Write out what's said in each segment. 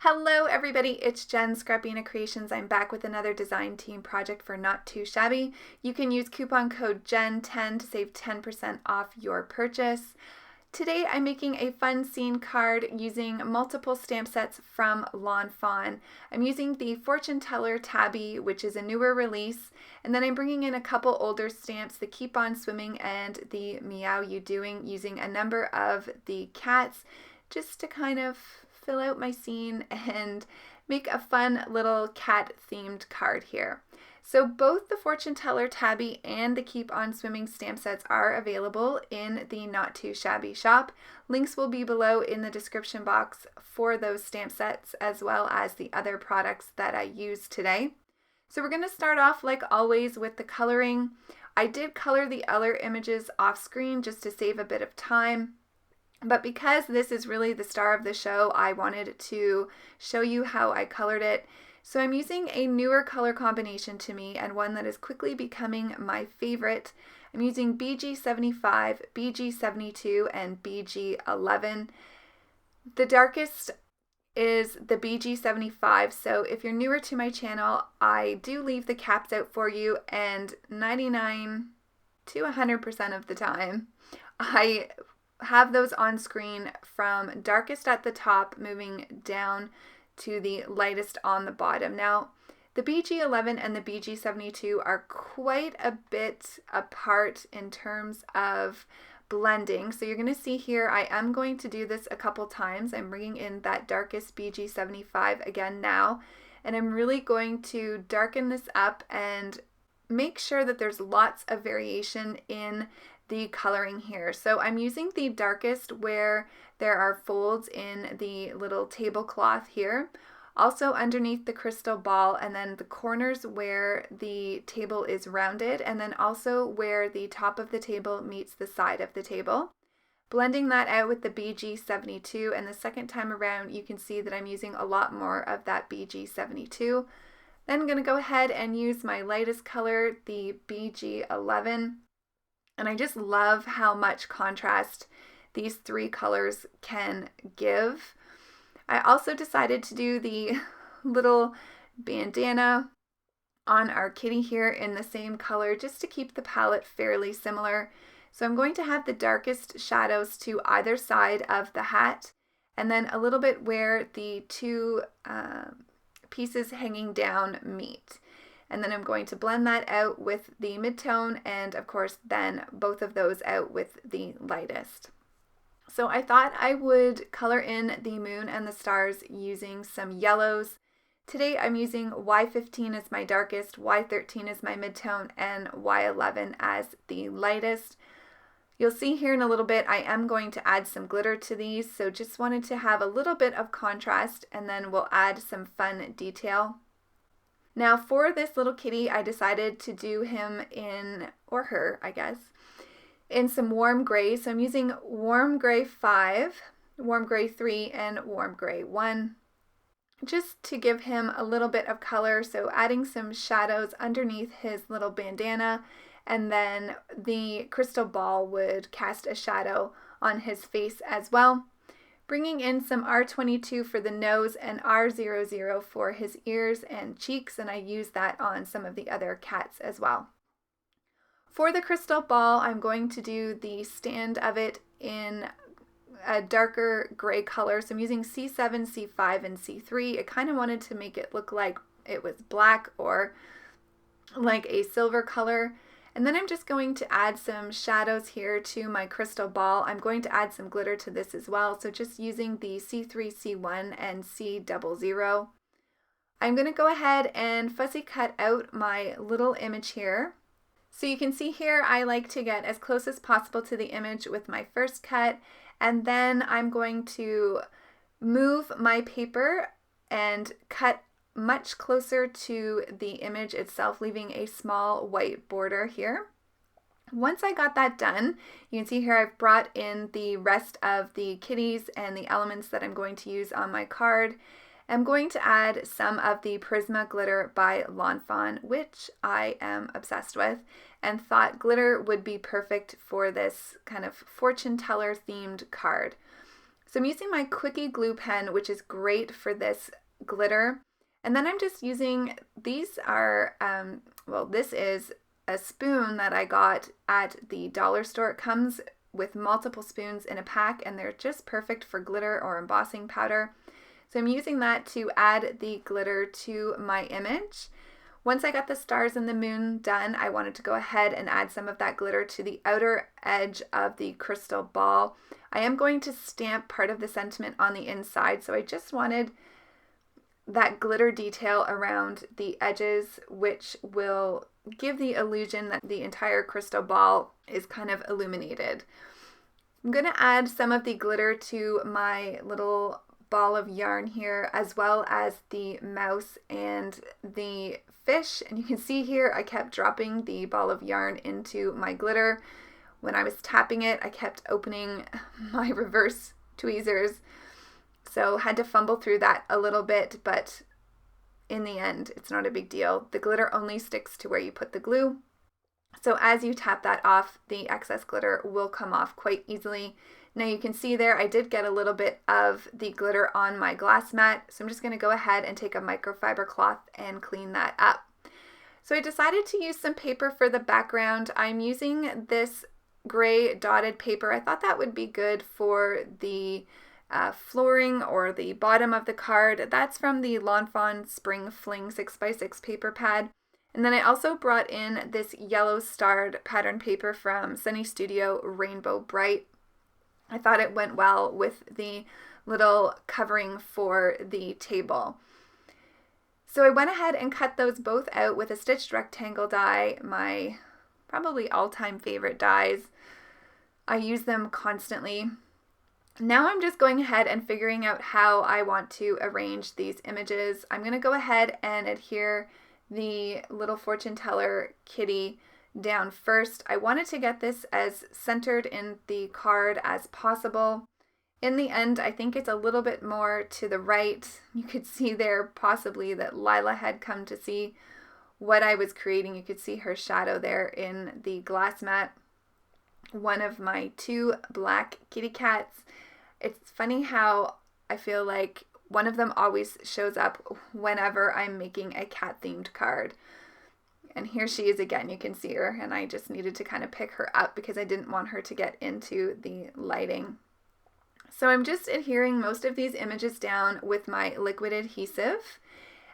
Hello everybody, it's Jen, Scrapbena Creations. I'm back with another design team project for Not Too Shabby. You can use coupon code JEN10 to save 10% off your purchase. Today I'm making a fun scene card using multiple stamp sets from Fawn. I'm using the Fortune Teller Tabby, which is a newer release, and then I'm bringing in a couple older stamps, the Keep On Swimming and the Meow You Doing, using a number of the cats just to kind of fill out my scene and make a fun little cat themed card here. So both the Fortune Teller Tabby and the Keep On Swimming stamp sets are available in the Not Too Shabby shop. Links will be below in the description box for those stamp sets as well as the other products that I use today. So we're going to start off like always with the coloring. I did color the other images off screen just to save a bit of time. But because this is really the star of the show, I wanted to show you how I colored it. So I'm using a newer color combination to me and one that is quickly becoming my favorite. I'm using BG75, BG72, and BG11. The darkest is the BG75, so if you're newer to my channel, I do leave the caps out for you, and 99 to 100% of the time, I have those on screen from darkest at the top moving down to the lightest on the bottom. Now the BG11 and the BG72 are quite a bit apart in terms of blending, so you're going to see here I am going to do this a couple times. I'm bringing in that darkest BG75 again now, and I'm really going to darken this up and make sure that there's lots of variation in the coloring here. So I'm using the darkest where there are folds in the little tablecloth here, also underneath the crystal ball, and then the corners where the table is rounded, and then also where the top of the table meets the side of the table. Blending that out with the BG72, and the second time around you can see that I'm using a lot more of that BG72. Then I'm going to go ahead and use my lightest color, the BG11. And I just love how much contrast these three colors can give. I also decided to do the little bandana on our kitty here in the same color just to keep the palette fairly similar. So I'm going to have the darkest shadows to either side of the hat, and then a little bit where the two pieces hanging down meet. And then I'm going to blend that out with the mid-tone, and of course then both of those out with the lightest. So I thought I would color in the moon and the stars using some yellows. Today I'm using Y15 as my darkest, Y13 as my mid-tone, and Y11 as the lightest. You'll see here in a little bit I am going to add some glitter to these, so just wanted to have a little bit of contrast, and then we'll add some fun detail. Now for this little kitty, I decided to do him in, or her, I guess, in some warm gray. So I'm using warm gray 5, warm gray 3, and warm gray 1, just to give him a little bit of color. So adding some shadows underneath his little bandana, and then the crystal ball would cast a shadow on his face as well. Bringing in some R22 for the nose and R00 for his ears and cheeks, and I use that on some of the other cats as well. For the crystal ball, I'm going to do the stand of it in a darker gray color. So I'm using C7, C5, and C3. I kind of wanted to make it look like it was black or like a silver color. And then I'm just going to add some shadows here to my crystal ball. I'm going to add some glitter to this as well, so just using the C3, C1, and C00. I'm going to go ahead and fussy cut out my little image here. So you can see here I like to get as close as possible to the image with my first cut, and then I'm going to move my paper and cut much closer to the image itself, leaving a small white border here. Once I got that done, you can see here I've brought in the rest of the kitties and the elements that I'm going to use on my card. I'm going to add some of the Prisma glitter by Fawn, which I am obsessed with, and thought glitter would be perfect for this kind of fortune teller themed card. So I'm using my Quickie glue pen, which is great for this glitter. And then I'm just using, these are, this is a spoon that I got at the dollar store. It comes with multiple spoons in a pack, and they're just perfect for glitter or embossing powder. So I'm using that to add the glitter to my image. Once I got the stars and the moon done, I wanted to go ahead and add some of that glitter to the outer edge of the crystal ball. I am going to stamp part of the sentiment on the inside, so I just wanted that glitter detail around the edges, which will give the illusion that the entire crystal ball is kind of illuminated. I'm going to add some of the glitter to my little ball of yarn here, as well as the mouse and the fish. And you can see here I kept dropping the ball of yarn into my glitter. When I was tapping it, I kept opening my reverse tweezers, so had to fumble through that a little bit, but in the end it's not a big deal. The glitter only sticks to where you put the glue, so as you tap that off, the excess glitter will come off quite easily. Now you can see there I did get a little bit of the glitter on my glass mat, so I'm just going to go ahead and take a microfiber cloth and clean that up. So I decided to use some paper for the background. I'm using this gray dotted paper. I thought that would be good for the flooring or the bottom of the card. That's from the Fawn Spring Fling 6x6 paper pad. And then I also brought in this yellow starred pattern paper from Sunny Studio Rainbow Bright. I thought it went well with the little covering for the table. So I went ahead and cut those both out with a stitched rectangle die, my probably all-time favorite dies. I use them constantly. Now I'm just going ahead and figuring out how I want to arrange these images. I'm going to go ahead and adhere the little fortune teller kitty down first. I wanted to get this as centered in the card as possible. In the end, I think it's a little bit more to the right. You could see there possibly that Lila had come to see what I was creating. You could see her shadow there in the glass mat. One of my two black kitty cats. It's funny how I feel like one of them always shows up whenever I'm making a cat themed card. And here she is again, you can see her, and I just needed to kind of pick her up because I didn't want her to get into the lighting. So I'm just adhering most of these images down with my liquid adhesive.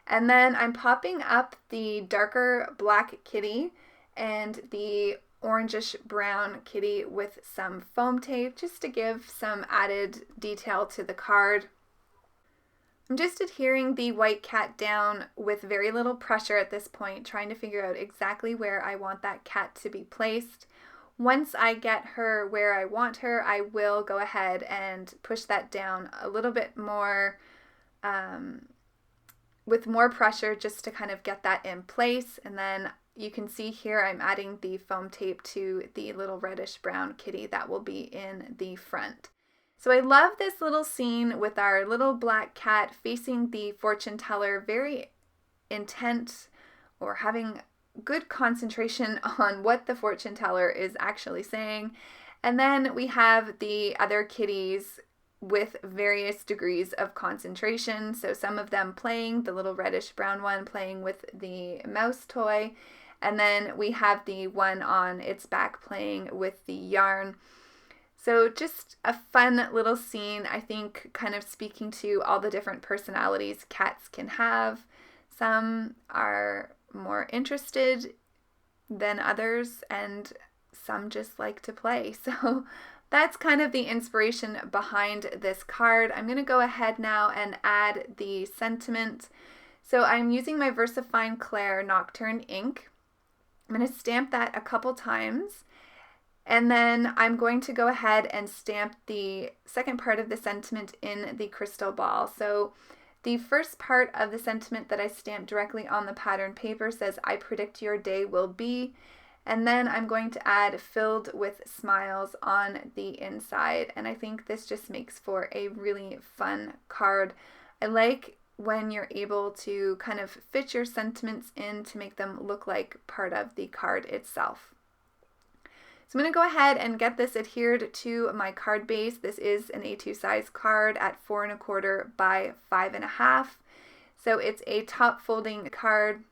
And then I'm popping up the darker black kitty and the orangish brown kitty with some foam tape just to give some added detail to the card. I'm just adhering the white cat down with very little pressure at this point, trying to figure out exactly where I want that cat to be placed. Once I get her where I want her, I will go ahead and push that down a little bit more with more pressure just to kind of get that in place. And then you can see here I'm adding the foam tape to the little reddish brown kitty that will be in the front. So I love this little scene with our little black cat facing the fortune teller, very intent or having good concentration on what the fortune teller is actually saying. And then we have the other kitties with various degrees of concentration. So some of them playing, the little reddish brown one playing with the mouse toy. And then we have the one on its back playing with the yarn. So just a fun little scene, I think, kind of speaking to all the different personalities cats can have. Some are more interested than others, and some just like to play. So that's kind of the inspiration behind this card. I'm going to go ahead now and add the sentiment. So I'm using my Versafine Clair Nocturne ink. I'm going to stamp that a couple times. And then I'm going to go ahead and stamp the second part of the sentiment in the crystal ball. So the first part of the sentiment that I stamped directly on the pattern paper says, "I predict your day will be." And then I'm going to add "filled with smiles" on the inside. And I think this just makes for a really fun card. I like when you're able to kind of fit your sentiments in to make them look like part of the card itself. So I'm going to go ahead and get this adhered to my card base. This is an A2 size card at 4 1/4 by 5 1/2. So it's a top folding card,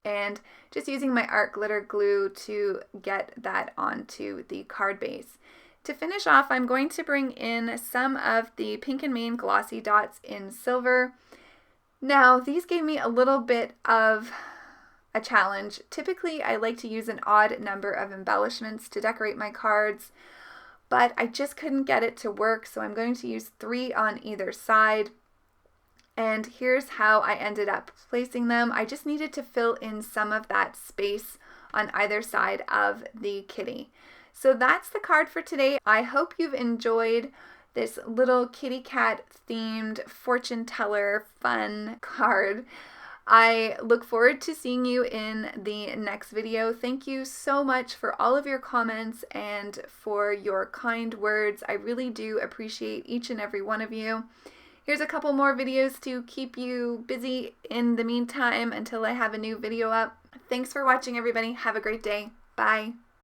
and just using my art glitter glue to get that onto the card base. To finish off, I'm going to bring in some of the Pink and Main glossy dots in silver. Now, these gave me a little bit of a challenge. Typically, I like to use an odd number of embellishments to decorate my cards, but I just couldn't get it to work, so I'm going to use 3 on either side. And here's how I ended up placing them. I just needed to fill in some of that space on either side of the kitty. So that's the card for today. I hope you've enjoyed this little kitty cat themed fortune teller fun card. I look forward to seeing you in the next video. Thank you so much for all of your comments and for your kind words. I really do appreciate each and every one of you. Here's a couple more videos to keep you busy in the meantime until I have a new video up. Thanks for watching, everybody. Have a great day. Bye.